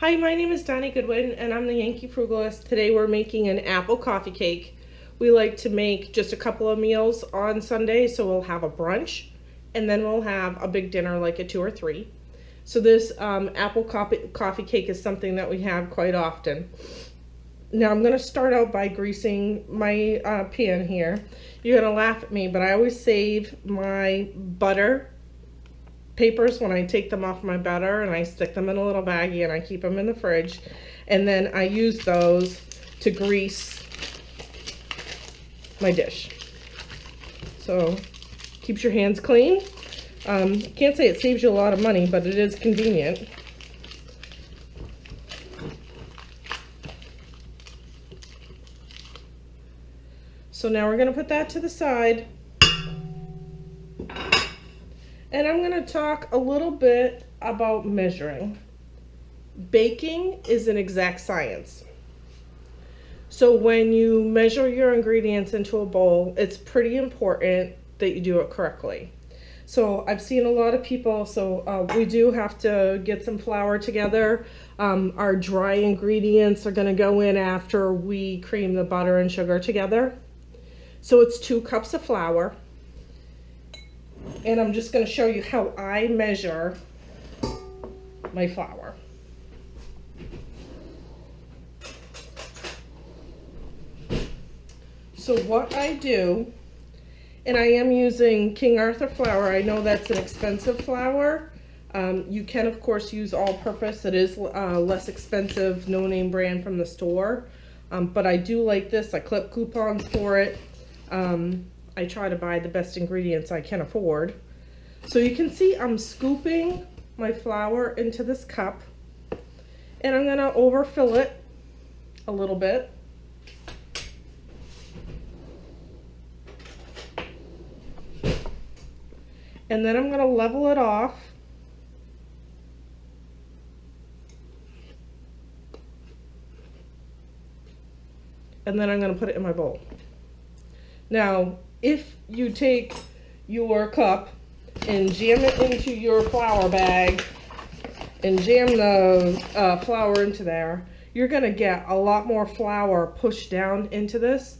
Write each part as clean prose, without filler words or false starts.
Hi, my name is Donnie Goodwin and I'm the Yankee Frugalist. Today we're making an apple coffee cake. We like to make just a couple of meals on Sunday, so we'll have a brunch and then we'll have a big dinner like at 2 or 3. So this apple coffee cake is something that we have quite often. Now I'm going to start out by greasing my pan here. You're going to laugh at me, but I always save my butter papers when I take them off my butter, and I stick them in a little baggie and I keep them in the fridge, and then I use those to grease my dish. So keeps your hands clean. Can't say it saves you a lot of money, but it is convenient. So now we're going to put that to the side. And I'm going to talk a little bit about measuring. Baking is an exact science. So when you measure your ingredients into a bowl, it's pretty important that you do it correctly. So I've seen a lot of people, we do have to get some flour together. Our dry ingredients are going to go in after we cream the butter and sugar together. So it's 2 cups of flour. And I'm just going to show you how I measure my flour. So what I do, and I am using King Arthur flour. I know that's an expensive flour. You can of course use all-purpose. It is less expensive, no-name brand from the store. But I do like this. I clip coupons for it. I try to buy the best ingredients I can afford. So you can see I'm scooping my flour into this cup, and I'm going to overfill it a little bit. And then I'm going to level it off. And then I'm going to put it in my bowl. Now, if you take your cup and jam it into your flour bag and jam the flour into there, you're going to get a lot more flour pushed down into this,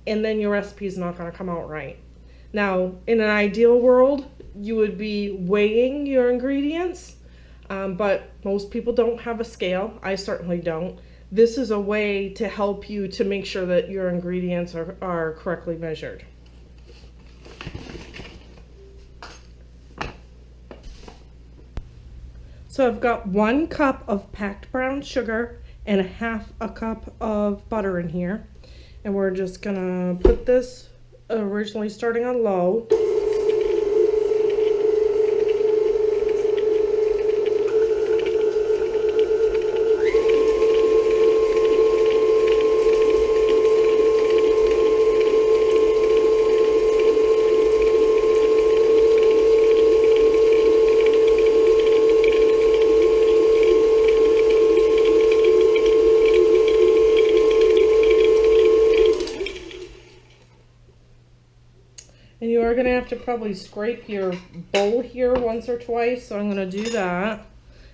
and then your recipe is not going to come out right. Now, in an ideal world, you would be weighing your ingredients, but most people don't have a scale. I certainly don't. This is a way to help you to make sure that your ingredients are correctly measured. So I've got 1 cup of packed brown sugar and 1/2 a cup of butter in here. And we're just gonna put this originally starting on low. And you are going to have to probably scrape your bowl here once or twice, so I'm going to do that.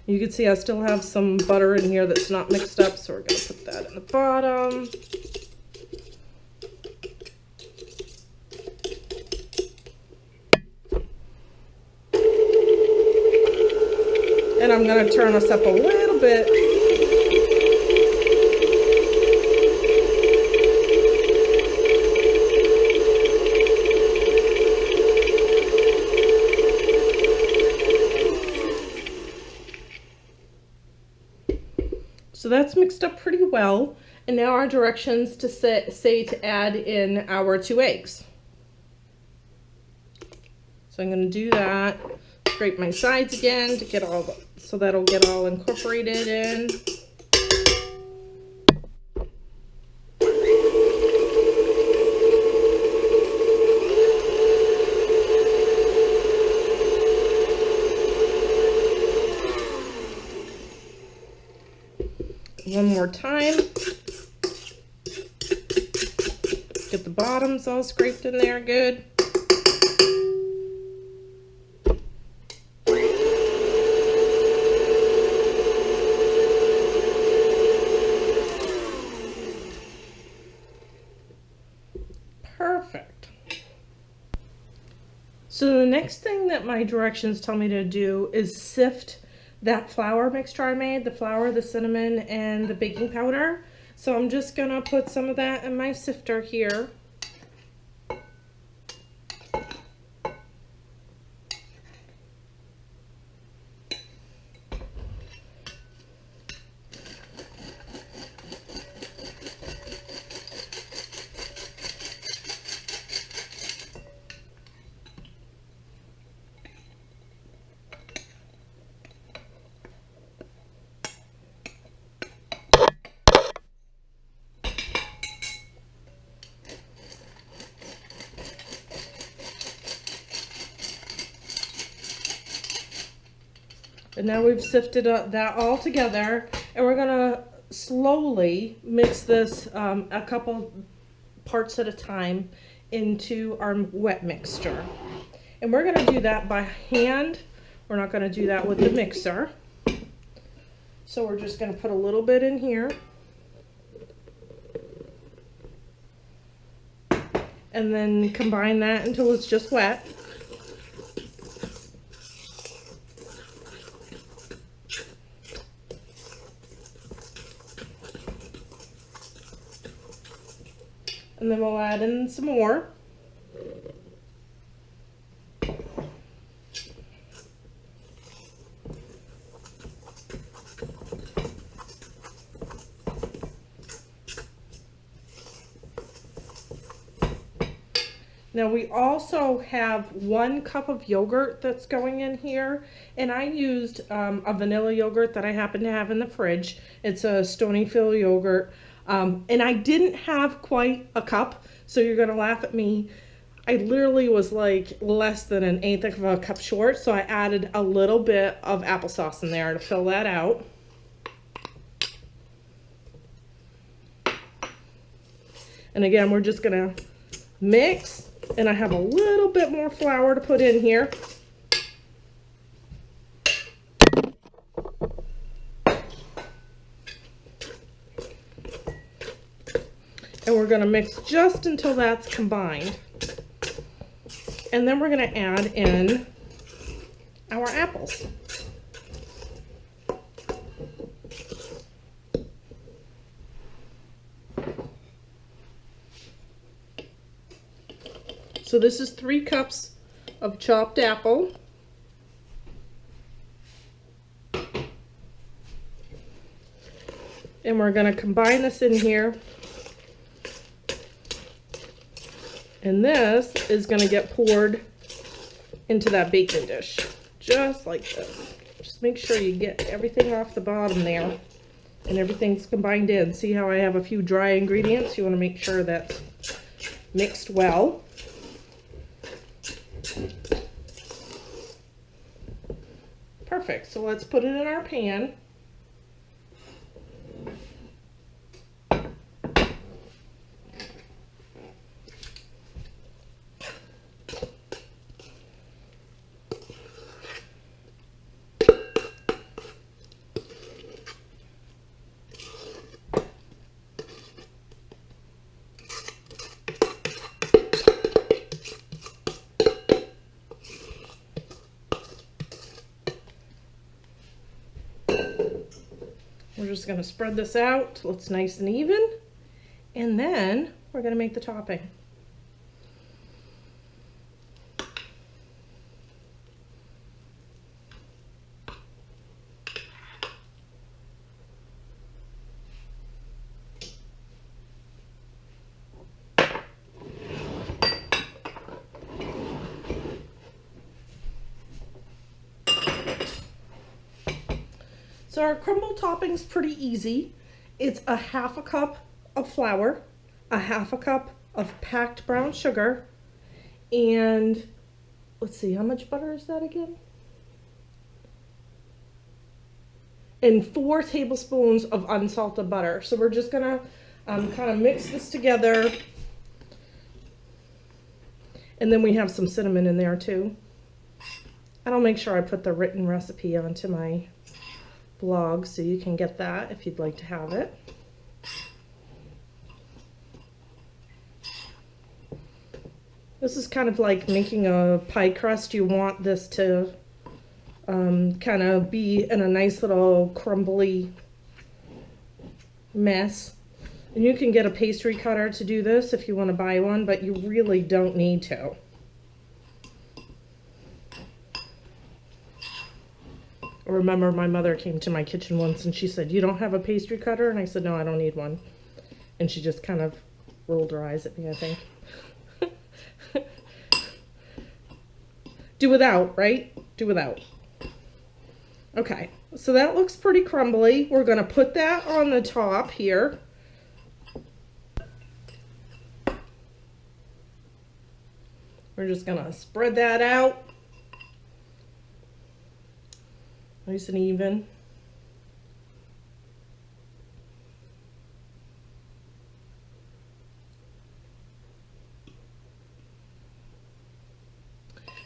You can see I still have some butter in here that's not mixed up, so we're going to put that in the bottom. And I'm going to turn this up a little bit. So that's mixed up pretty well. And now our directions to say to add in our 2 eggs. So I'm going to do that. Scrape my sides again to get all so that'll get all incorporated in. One more time. Get the bottoms all scraped in there good. next thing that my directions tell me to do is sift that flour mixture I made, the flour, the cinnamon, and the baking powder. So I'm just gonna put some of that in my sifter here. And now we've sifted that all together, and we're gonna slowly mix this a couple parts at a time into our wet mixture. And we're gonna do that by hand. We're not gonna do that with the mixer. So we're just gonna put a little bit in here. And then combine that until it's just wet. And then we'll add in some more. Now we also have 1 cup of yogurt that's going in here, and I used a vanilla yogurt that I happen to have in the fridge. It's a Stonyfield yogurt, and I didn't have quite a cup, so you're gonna laugh at me. I literally was like less than 1/8 of a cup short, so I added a little bit of applesauce in there to fill that out. And again, we're just gonna mix. And I have a little bit more flour to put in here. And we're going to mix just until that's combined. And then we're going to add in our apples. So this is 3 cups of chopped apple. And we're going to combine this in here. And this is going to get poured into that baking dish, just like this. Just make sure you get everything off the bottom there and everything's combined in. See how I have a few dry ingredients? You want to make sure that's mixed well. Perfect, so let's put it in our pan. We're just going to spread this out till it's nice and even, and then we're going to make the topping. So our crumble topping's pretty easy. It's a 1/2 cup of flour, a 1/2 cup of packed brown sugar, and let's see, how much butter is that again? And 4 tablespoons of unsalted butter. So we're just gonna kind of mix this together. And then we have some cinnamon in there too. And I'll make sure I put the written recipe onto my blog so you can get that if you'd like to have it. This is kind of like making a pie crust. You want this to kind of be in a nice little crumbly mess. And you can get a pastry cutter to do this if you want to buy one, but you really don't need to. I remember my mother came to my kitchen once and she said, "You don't have a pastry cutter?" And I said, "No, I don't need one." And she just kind of rolled her eyes at me, I think. Do without, right? Do without. Okay, so that looks pretty crumbly. We're going to put that on the top here. We're just going to spread that out. Nice and even.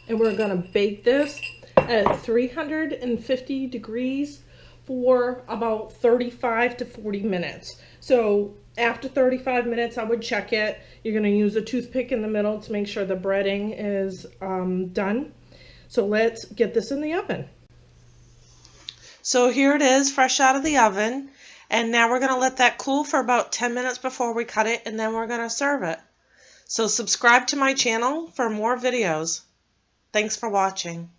And we're going to bake this at 350 degrees for about 35 to 40 minutes. So after 35 minutes, I would check it. You're going to use a toothpick in the middle to make sure the breading is done. So let's get this in the oven. So here it is, fresh out of the oven. And now we're going to let that cool for about 10 minutes before we cut it, and then we're going to serve it. So subscribe to my channel for more videos. Thanks for watching.